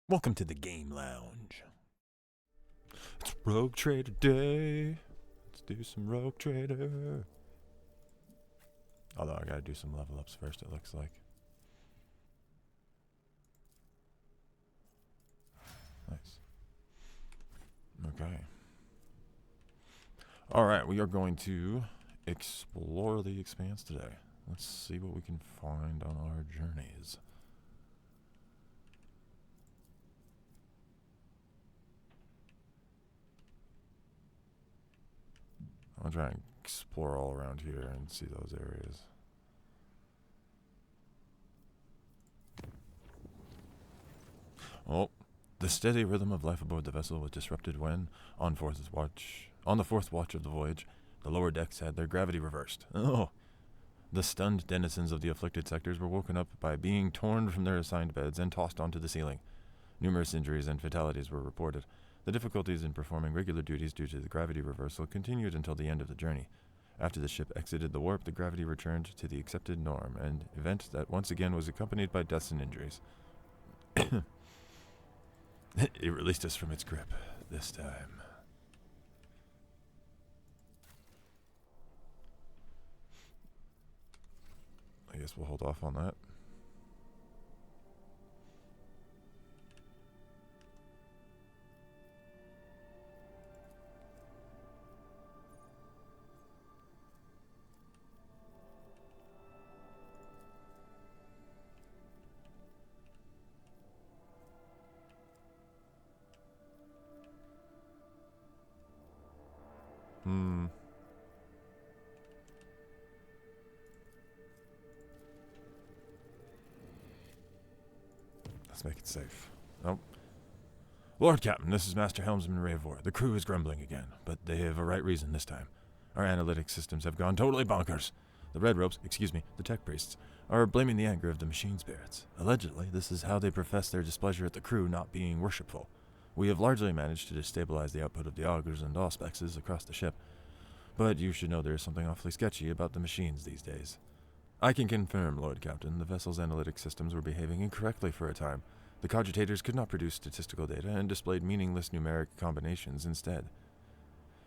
Welcome to the Game Lounge. It's Rogue Trader Day. Let's do some Rogue Trader. Although I gotta do some level ups first, it looks like. Nice. Okay. Alright, we are going to explore the Expanse today. Let's see what we can find on our journeys. I'll try and explore all around here and see those areas. Oh, the steady rhythm of life aboard the vessel was disrupted when, on the fourth watch of the voyage, the lower decks had their gravity reversed. Oh! The stunned denizens of the afflicted sectors were woken up by being torn from their assigned beds and tossed onto the ceiling. Numerous injuries and fatalities were reported. The difficulties in performing regular duties due to the gravity reversal continued until the end of the journey. After the ship exited the warp, the gravity returned to the accepted norm, an event that once again was accompanied by deaths and injuries. It released us from its grip this time. I guess we'll hold off on that. Let's make it safe. Nope. Lord Captain, this is Master Helmsman Ravor. The crew is grumbling again, but they have a right reason this time. Our analytic systems have gone totally bonkers. The Red Ropes, the tech priests, are blaming the anger of the machine spirits. Allegedly, this is how they profess their displeasure at the crew not being worshipful. We have largely managed to destabilize the output of the augurs and auspexes across the ship, but you should know there is something awfully sketchy about the machines these days. I can confirm, Lord Captain, the vessel's analytic systems were behaving incorrectly for a time. The cogitators could not produce statistical data and displayed meaningless numeric combinations instead.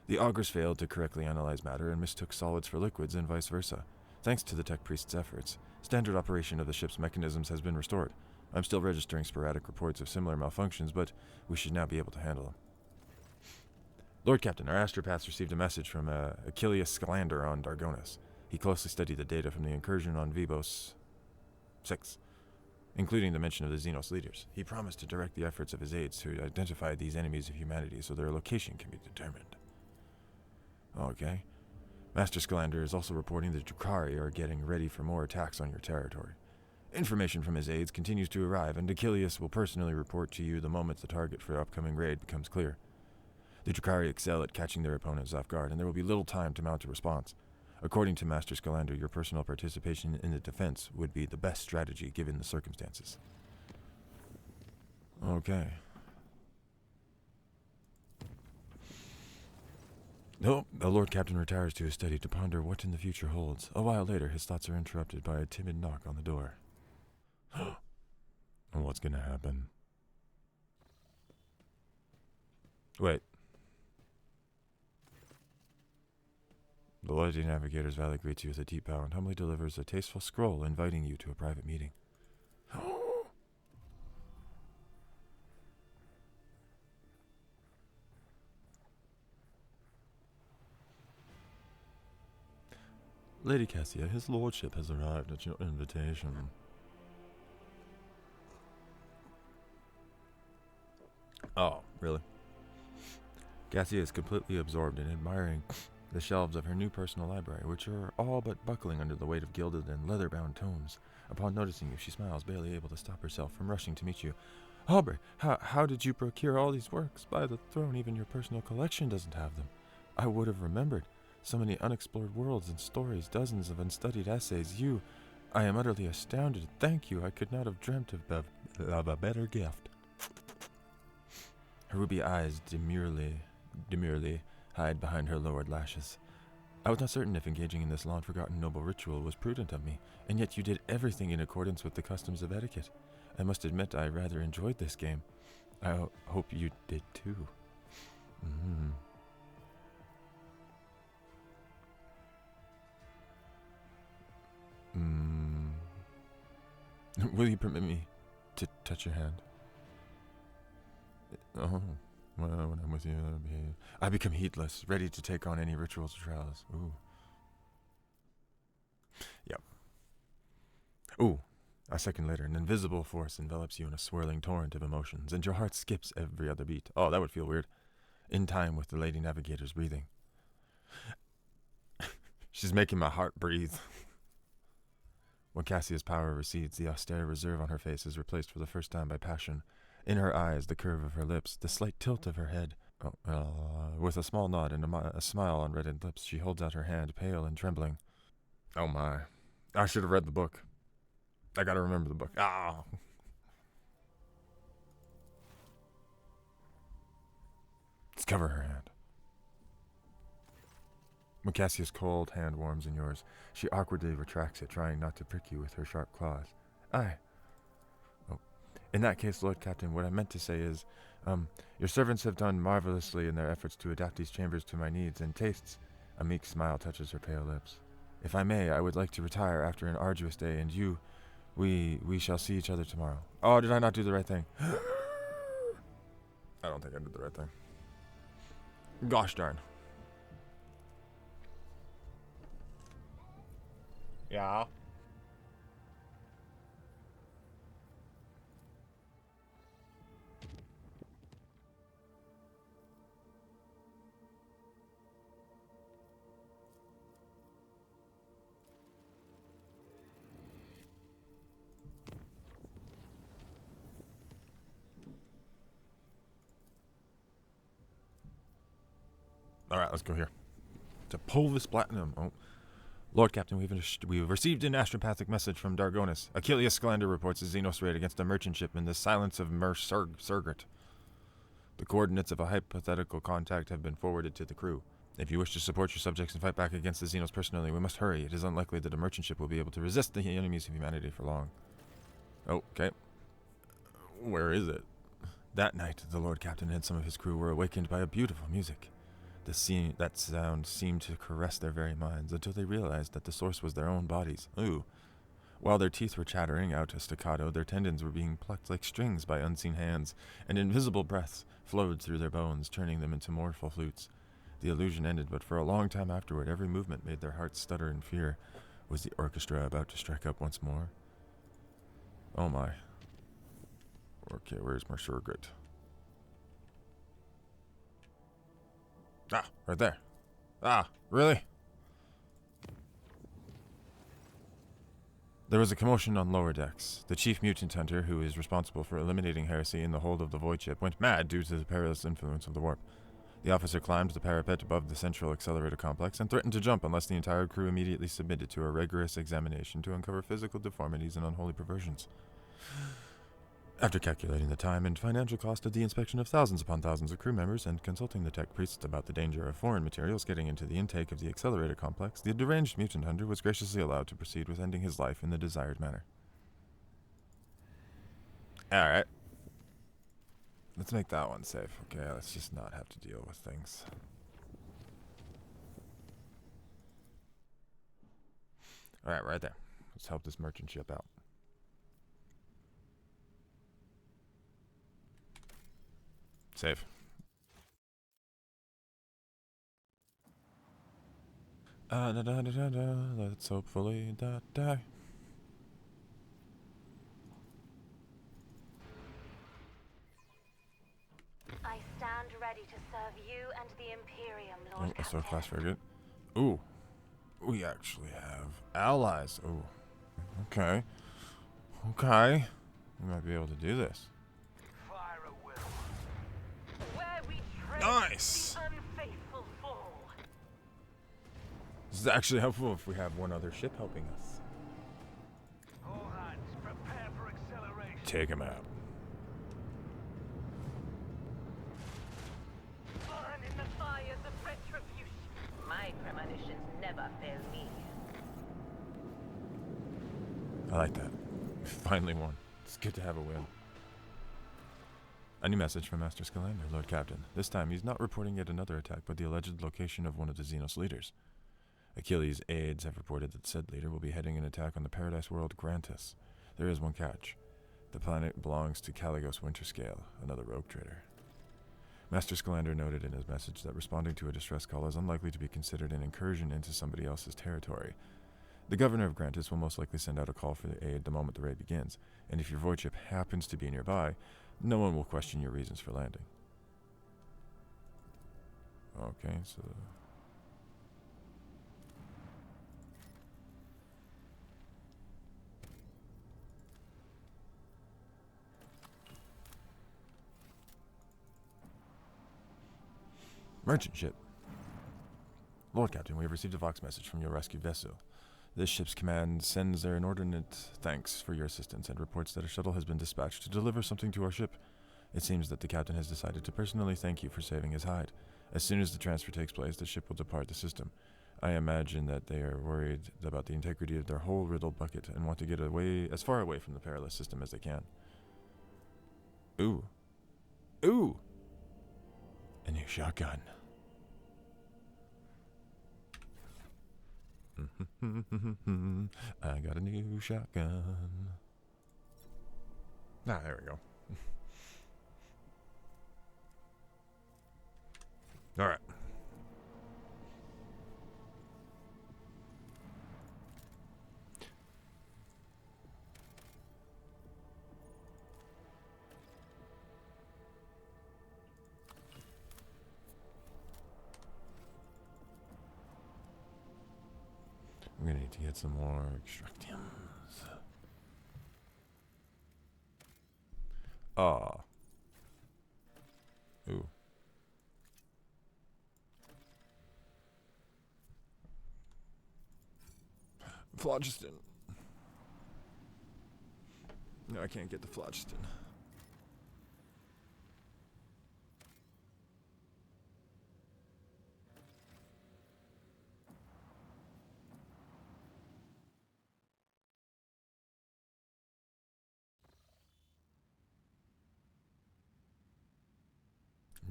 The augurs failed to correctly analyze matter and mistook solids for liquids and vice versa. Thanks to the tech priest's efforts, standard operation of the ship's mechanisms has been restored. I'm still registering sporadic reports of similar malfunctions, but we should now be able to handle them. Lord Captain, our astropaths received a message from Achilles Scalander on Dargonis. He closely studied the data from the incursion on Vibos 6, including the mention of the Xenos leaders. He promised to direct the efforts of his aides to identify these enemies of humanity so their location can be determined. Okay. Master Scalander is also reporting that Drukhari are getting ready for more attacks on your territory. Information from his aides continues to arrive, and Achilles will personally report to you the moment the target for the upcoming raid becomes clear. The Drukhari excel at catching their opponents off guard, and there will be little time to mount a response. According to Master Scalander, your personal participation in the defense would be the best strategy given the circumstances. Okay. No, the Lord Captain retires to his study to ponder what in the future holds. A while later, his thoughts are interrupted by a timid knock on the door. What's gonna happen? Wait. The Lady Navigator's valet greets you with a deep bow and humbly delivers a tasteful scroll inviting you to a private meeting. Lady Cassia, his lordship has arrived at your invitation. Oh, really? Cassia is completely absorbed in admiring the shelves of her new personal library, which are all but buckling under the weight of gilded and leather-bound tomes. Upon noticing you, she smiles, barely able to stop herself from rushing to meet you. Aubrey, how did you procure all these works? By the throne, even your personal collection doesn't have them. I would have remembered. So many unexplored worlds and stories, dozens of unstudied essays. I am utterly astounded. Thank you. I could not have dreamt of a better gift. Her ruby eyes demurely hide behind her lowered lashes. I was not certain if engaging in this long-forgotten noble ritual was prudent of me, and yet you did everything in accordance with the customs of etiquette. I must admit I rather enjoyed this game. I hope you did too. Mm. Will you permit me to touch your hand? Oh, well, when I'm with you, I become heedless, ready to take on any rituals or trials. Ooh. Yep. Ooh. A second later, an invisible force envelops you in a swirling torrent of emotions, and your heart skips every other beat. Oh, that would feel weird. In time with the Lady Navigator's breathing. She's making my heart breathe. When Cassia's power recedes, the austere reserve on her face is replaced for the first time by passion. In her eyes, the curve of her lips, the slight tilt of her head. With a small nod and a smile on reddened lips, she holds out her hand, pale and trembling. Oh my. I should have read the book. I gotta remember the book. Ah! Let's cover her hand. When Cassia's cold hand warms in yours, she awkwardly retracts it, trying not to prick you with her sharp claws. Aye. Oh. In that case, Lord Captain, what I meant to say is, your servants have done marvelously in their efforts to adapt these chambers to my needs and tastes. A meek smile touches her pale lips. If I may, I would like to retire after an arduous day, and we shall see each other tomorrow. Oh, did I not do the right thing? I don't think I did the right thing. Gosh darn. Yeah. Alright, let's go here. To pull this platinum. Oh. Lord Captain, we've received an astropathic message from Dargonus. Achilles Scalander reports a Xenos raid against a merchant ship in the silence of Mer Surgert. The coordinates of a hypothetical contact have been forwarded to the crew. If you wish to support your subjects and fight back against the Xenos personally, we must hurry. It is unlikely that a merchant ship will be able to resist the enemies of humanity for long. Oh, okay. Where is it? That night, the Lord Captain and some of his crew were awakened by a beautiful music. That sound seemed to caress their very minds until they realized that the source was their own bodies. Ooh. While their teeth were chattering out a staccato, their tendons were being plucked like strings by unseen hands, and invisible breaths flowed through their bones, turning them into mournful flutes. The illusion ended, but for a long time afterward, every movement made their hearts stutter in fear. Was the orchestra about to strike up once more? Oh my. Okay, where's my surrogate? Ah, right there. Ah, really? There was a commotion on lower decks. The chief mutant hunter, who is responsible for eliminating heresy in the hold of the void ship, went mad due to the perilous influence of the warp. The officer climbed the parapet above the central accelerator complex and threatened to jump unless the entire crew immediately submitted to a rigorous examination to uncover physical deformities and unholy perversions. After calculating the time and financial cost of the inspection of thousands upon thousands of crew members and consulting the tech priests about the danger of foreign materials getting into the intake of the accelerator complex, the deranged mutant hunter was graciously allowed to proceed with ending his life in the desired manner. Alright. Let's make that one safe. Okay, let's just not have to deal with things. Alright, right there. Let's help this merchant ship out. Save. Let's hopefully not die. I stand ready to serve you and the Imperium, Lord Oh, so Captain. class very good. Ooh. We actually have allies. Ooh. Okay. Okay. We might be able to do this. Fire at will. Where we tread Nice! the unfaithful fall. This is actually helpful if we have one other ship helping us. All hands, prepare for acceleration. Take him out. Burn in the fires of retribution. My premonitions never fail me. I like that. Finally won. It's good to have a win. A new message from Master Scalander, Lord Captain. This time, he's not reporting yet another attack, but the alleged location of one of the Xenos leaders. Achilles' aides have reported that said leader will be heading an attack on the paradise world Grantis. There is one catch. The planet belongs to Caligos Winterscale, another rogue trader. Master Scalander noted in his message that responding to a distress call is unlikely to be considered an incursion into somebody else's territory. The governor of Grantis will most likely send out a call for the aid the moment the raid begins, and if your void ship happens to be nearby, no one will question your reasons for landing. Okay, so... Merchant ship. Lord Captain, we have received a Vox message from your rescue vessel. This ship's command sends their inordinate thanks for your assistance and reports that a shuttle has been dispatched to deliver something to our ship. It seems that the captain has decided to personally thank you for saving his hide. As soon as the transfer takes place, the ship will depart the system. I imagine that they are worried about the integrity of their whole riddled bucket and want to get away as far away from the perilous system as they can. Ooh. Ooh! A new shotgun. I got a new shotgun. Ah, there we go. All right. I'm gonna need to get some more extractiums. Ah. Ooh. Phlogiston. No, I can't get the phlogiston.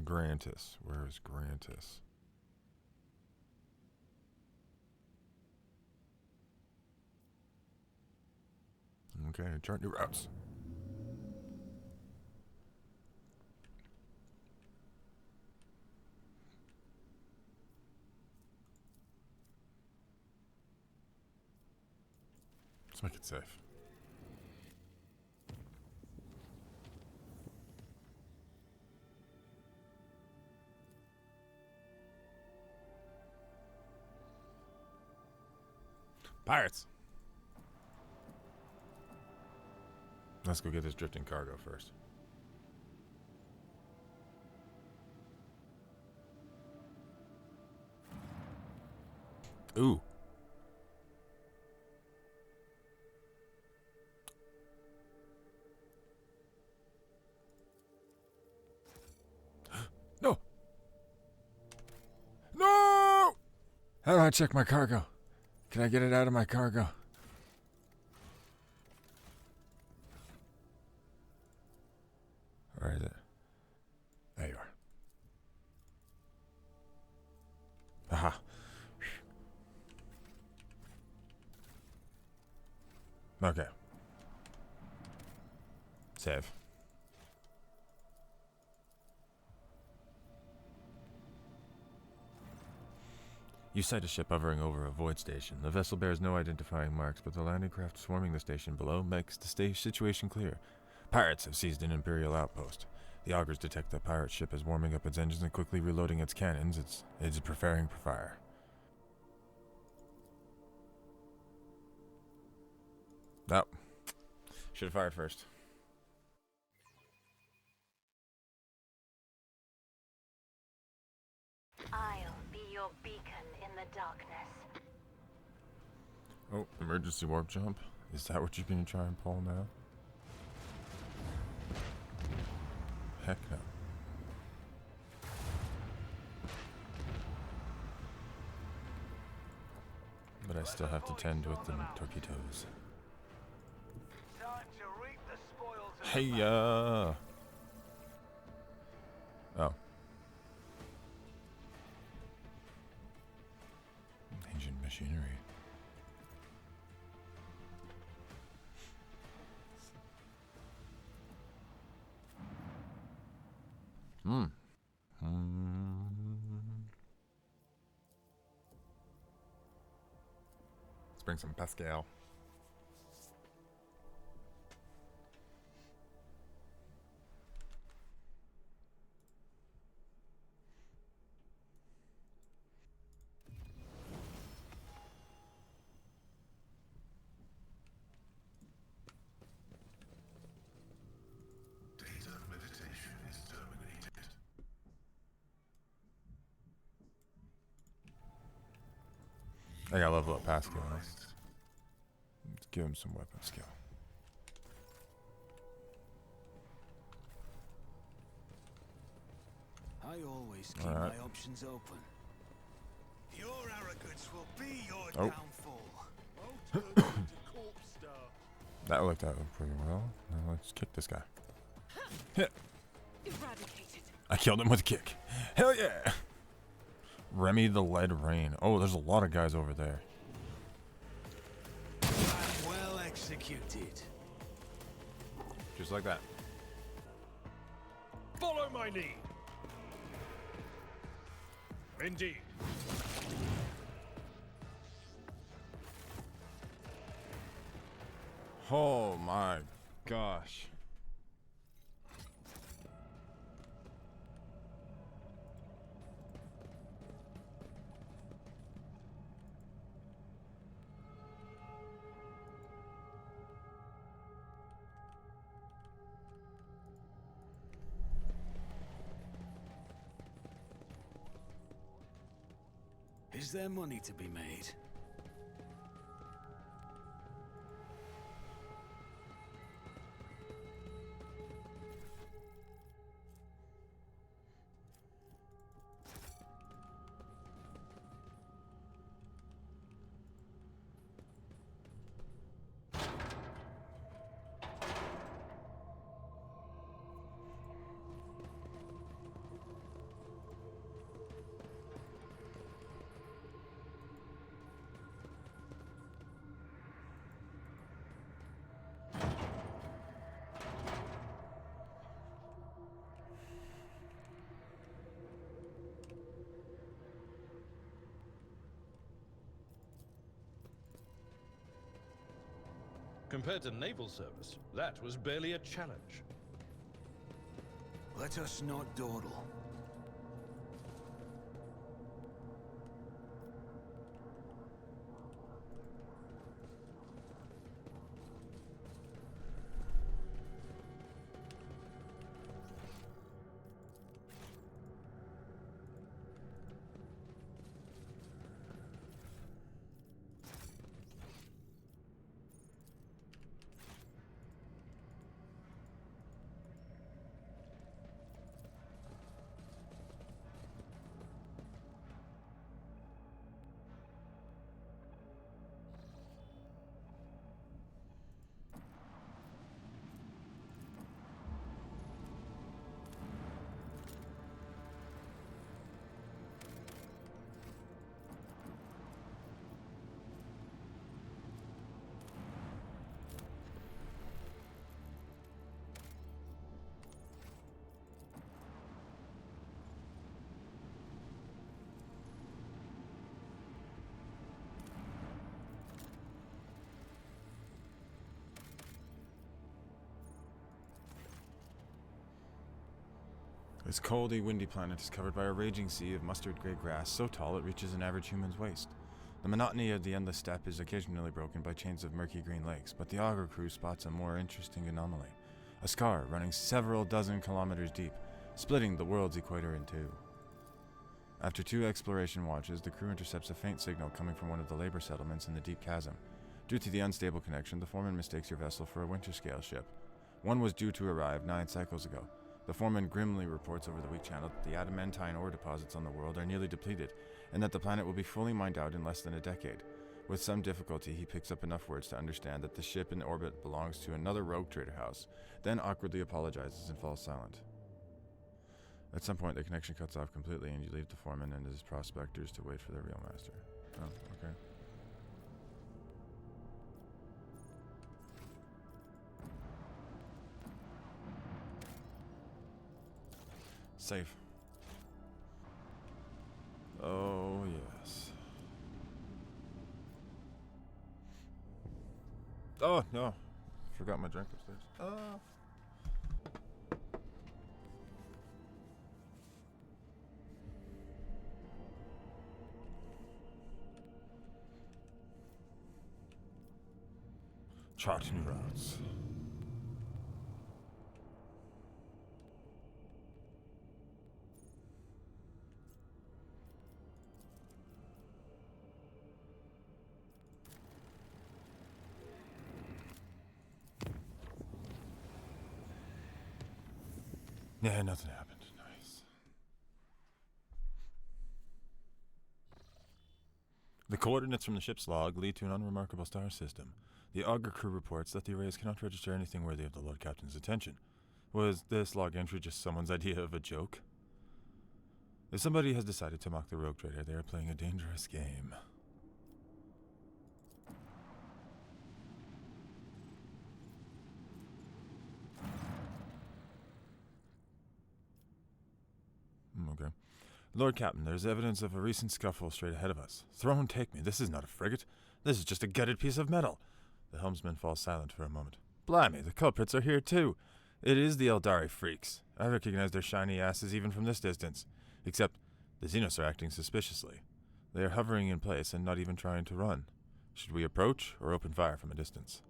Grantis. Where is Grantis? Okay, chart new routes. Let's make it safe. Pirates! Let's go get this drifting cargo first. Ooh. No! No! How do I check my cargo? Can I get it out of my cargo? Where is it? There you are. Aha. Okay. Save. You sight a ship hovering over a void station. The vessel bears no identifying marks, but the landing craft swarming the station below makes the situation clear. Pirates have seized an Imperial outpost. The augurs detect the pirate ship is warming up its engines and quickly reloading its cannons. It's preparing for fire. Oh. Should have fired first. I'll be your beacon in the darkness. Oh, emergency warp jump. Is that what you're going to try and pull now? Heck no. But I still have to tend with the torpedoes. Time to reap the spoils Hey, Oh. Ancient machinery. Let's bring some Pascal. Data meditation is terminated. I gotta level up Pascal. Let's give him some weapon skill. I always keep Alright. my options open. Your arrogance will be your Oh. downfall. That worked out pretty well. Now let's kick this guy. Hit. Eradicated. I killed him with a kick. Hell yeah! Remy the Lead Rain. Oh, there's a lot of guys over there. Well executed. Just like that. Follow my lead. Indeed. Oh my gosh. Is there money to be made? Compared to naval service, that was barely a challenge. Let us not dawdle. This coldy, windy planet is covered by a raging sea of mustard-gray grass so tall it reaches an average human's waist. The monotony of the endless steppe is occasionally broken by chains of murky green lakes, but the auger crew spots a more interesting anomaly. A scar running several dozen kilometers deep, splitting the world's equator in two. After 2 exploration watches, the crew intercepts a faint signal coming from one of the labor settlements in the deep chasm. Due to the unstable connection, the foreman mistakes your vessel for a winter-scale ship. One was due to arrive 9 cycles ago. The foreman grimly reports over the weak channel that the adamantine ore deposits on the world are nearly depleted, and that the planet will be fully mined out in less than a decade. With some difficulty, he picks up enough words to understand that the ship in orbit belongs to another rogue trader house, then awkwardly apologizes and falls silent. At some point, the connection cuts off completely, and you leave the foreman and his prospectors to wait for their real master. Oh, okay. Safe. Oh, yes. Oh, no. Forgot my drink upstairs. Chart new routes. Yeah, nothing happened. Nice. The coordinates from the ship's log lead to an unremarkable star system. The auger crew reports that the arrays cannot register anything worthy of the Lord Captain's attention. Was this log entry just someone's idea of a joke? If somebody has decided to mock the rogue trader, they are playing a dangerous game. Okay. Lord Captain, there's evidence of a recent scuffle straight ahead of us. Throne take me. This is not a frigate. This is just a gutted piece of metal. The helmsman falls silent for a moment. Blimey, the culprits are here too. It is the Eldari freaks. I recognize their shiny asses even from this distance. Except, the Xenos are acting suspiciously. They are hovering in place and not even trying to run. Should we approach or open fire from a distance?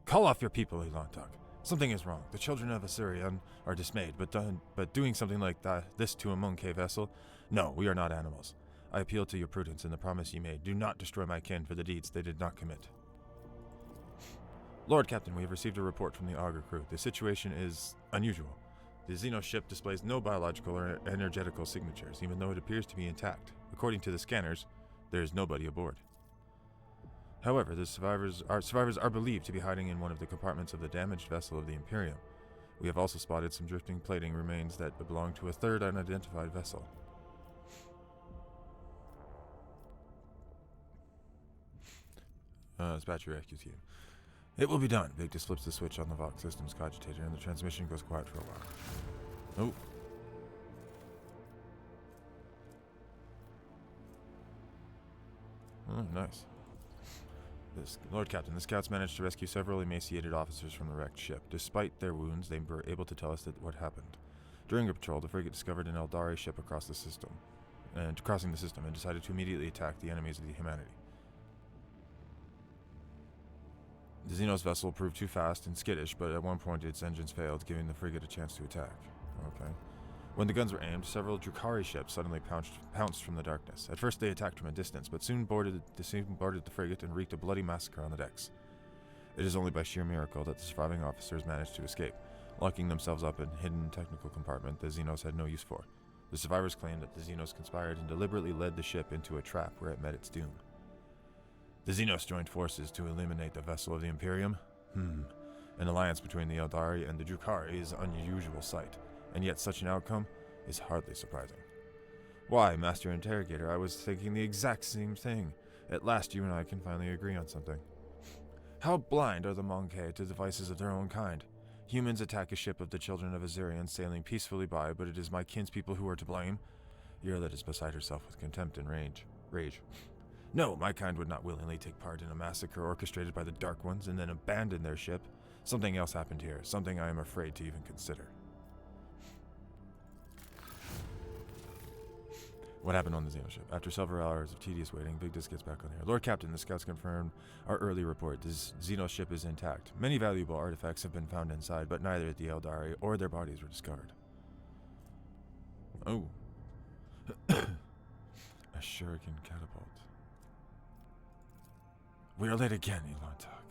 Call off your people, Elantok. Something is wrong. The children of Assyrian are dismayed, but doing something like this to a Monkey vessel? No, we are not animals. I appeal to your prudence and the promise you made. Do not destroy my kin for the deeds they did not commit. Lord Captain, we have received a report from the auger crew. The situation is unusual. The Xenos ship displays no biological or energetical signatures, even though it appears to be intact. According to the scanners, there is nobody aboard. However, the survivors are believed to be hiding in one of the compartments of the damaged vessel of the Imperium. We have also spotted some drifting plating remains that belong to a third unidentified vessel. Dispatch your rescue team. It will be done. Victus flips the switch on the Vox system's cogitator, and the transmission goes quiet for a while. Oh. Oh, nice. Lord Captain, the scouts managed to rescue several emaciated officers from the wrecked ship. Despite their wounds, they were able to tell us what happened. During a patrol, the frigate discovered an Eldari ship crossing the system, and decided to immediately attack the enemies of the humanity. The Xenos vessel proved too fast and skittish, but at one point its engines failed, giving the frigate a chance to attack. Okay. When the guns were aimed, several Drukhari ships suddenly pounced from the darkness. At first they attacked from a distance, but soon boarded the frigate and wreaked a bloody massacre on the decks. It is only by sheer miracle that the surviving officers managed to escape, locking themselves up in a hidden technical compartment the Xenos had no use for. The survivors claimed that the Xenos conspired and deliberately led the ship into a trap where it met its doom. The Xenos joined forces to eliminate the vessel of the Imperium? An alliance between the Eldari and the Drukhari is an unusual sight, and yet such an outcome is hardly surprising. Why, Master Interrogator, I was thinking the exact same thing. At last you and I can finally agree on something. How blind are the Monkey to devices of their own kind? Humans attack a ship of the children of Assyrian sailing peacefully by, but it is my kinspeople who are to blame? Yarlet is beside herself with contempt and rage. No, my kind would not willingly take part in a massacre orchestrated by the Dark Ones and then abandon their ship. Something else happened here, something I am afraid to even consider. What happened on the Xenos ship? After several hours of tedious waiting, Victus gets back on the air. Lord Captain, the scouts confirmed our early report. This Xenos ship is intact. Many valuable artifacts have been found inside, but neither the Eldari or their bodies were discovered. Oh. A shuriken catapult. We are late again, Elantok.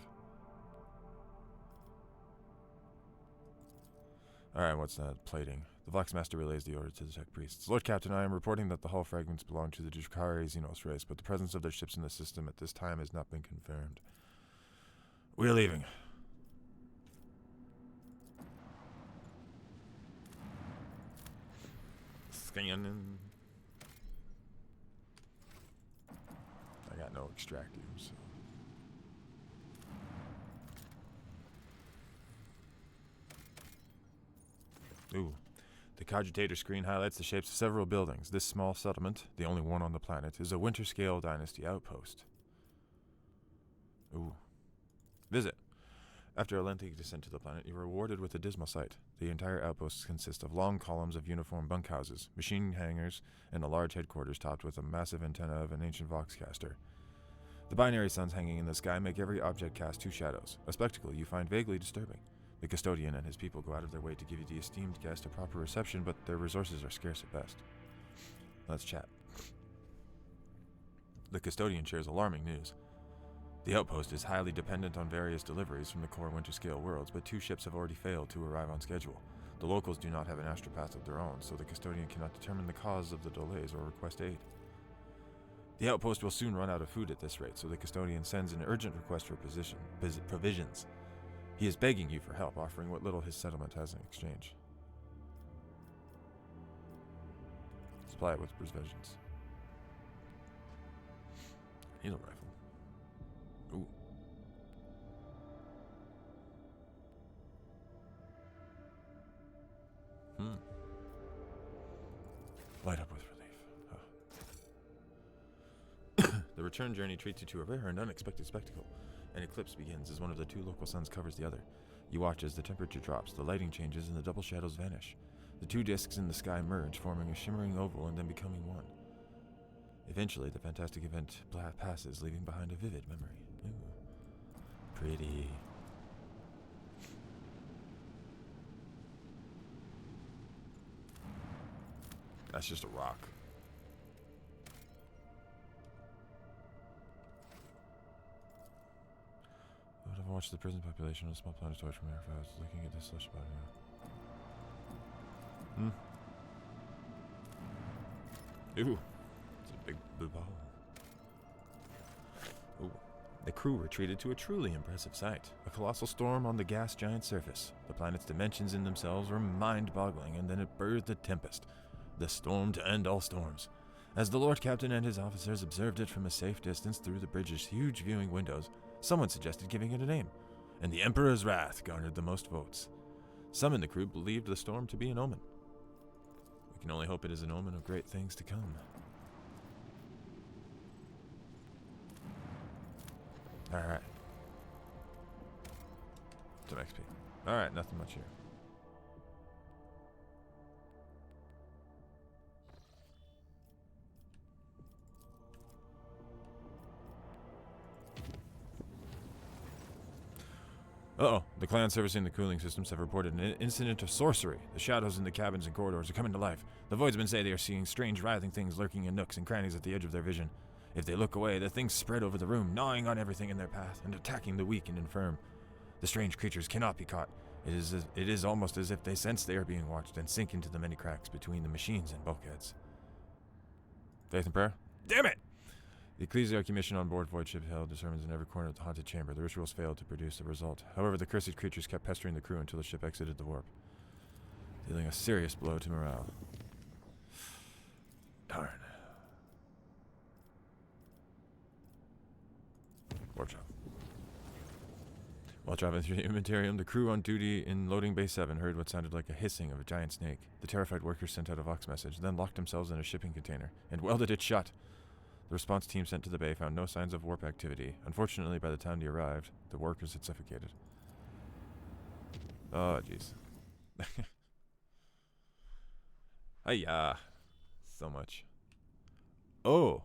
Alright, what's that? Plating. The Voxmaster relays the order to the tech priests. Lord Captain, I am reporting that the hull fragments belong to the Drakari Xenos race, but the presence of their ships in the system at this time has not been confirmed. We are leaving. Scanning. I got no extractors. Ooh. The cogitator screen highlights the shapes of several buildings. This small settlement, the only one on the planet, is a Winter-scale dynasty outpost. Ooh. Visit. After a lengthy descent to the planet, you are rewarded with a dismal sight. The entire outpost consists of long columns of uniform bunkhouses, machine hangars, and a large headquarters topped with a massive antenna of an ancient voxcaster. The binary suns hanging in the sky make every object cast two shadows, a spectacle you find vaguely disturbing. The custodian and his people go out of their way to give the esteemed guest a proper reception, but their resources are scarce at best. Let's chat. The custodian shares alarming news. The outpost is highly dependent on various deliveries from the core winter-scale worlds, but 2 ships have already failed to arrive on schedule. The locals do not have an astropath of their own, so the custodian cannot determine the cause of the delays or request aid. The outpost will soon run out of food at this rate, so the custodian sends an urgent request for provisions. He is begging you for help, offering what little his settlement has in exchange. Supply it with provisions. Needle rifle. Ooh. Light up with relief. The return journey treats you to a rare and unexpected spectacle. An eclipse begins as one of the 2 local suns covers the other. You watch as the temperature drops, the lighting changes, and the double shadows vanish. The 2 discs in the sky merge, forming a shimmering oval and then becoming one. Eventually, the fantastic event passes, leaving behind a vivid memory. Ooh. Pretty. That's just a rock. I would have watched the prison population on a small planetoid from here if I was looking at this slush body. Ooh. It's a big blue ball. Ooh. The crew retreated to a truly impressive sight. A colossal storm on the gas giant's surface. The planet's dimensions in themselves were mind-boggling, and then it birthed a tempest. The storm to end all storms. As the Lord Captain and his officers observed it from a safe distance through the bridge's huge viewing windows, someone suggested giving it a name, and the Emperor's wrath garnered the most votes. Some in the crew believed the storm to be an omen. We can only hope it is an omen of great things to come. Alright. Some XP. Alright, nothing much here. Uh-oh. The clan servicing the cooling systems have reported an incident of sorcery. The shadows in the cabins and corridors are coming to life. The Voidsmen say they are seeing strange writhing things lurking in nooks and crannies at the edge of their vision. If they look away, the things spread over the room, gnawing on everything in their path and attacking the weak and infirm. The strange creatures cannot be caught. It is almost as if they sense they are being watched and sink into the many cracks between the machines and bulkheads. Faith and prayer? Damn it! The Ecclesiarchy mission on board Void Ship held determines in every corner of the haunted chamber. The rituals failed to produce a result. However, the cursed creatures kept pestering the crew until the ship exited the warp, dealing a serious blow to morale. Darn. Warp shop. While traveling through the Inventarium, the crew on duty in Loading Bay 7 heard what sounded like a hissing of a giant snake. The terrified workers sent out a Vox message, then locked themselves in a shipping container and welded it shut. The response team sent to the bay found no signs of warp activity. Unfortunately, by the time they arrived, the workers had suffocated. Oh, jeez. Hiya. So much. Oh,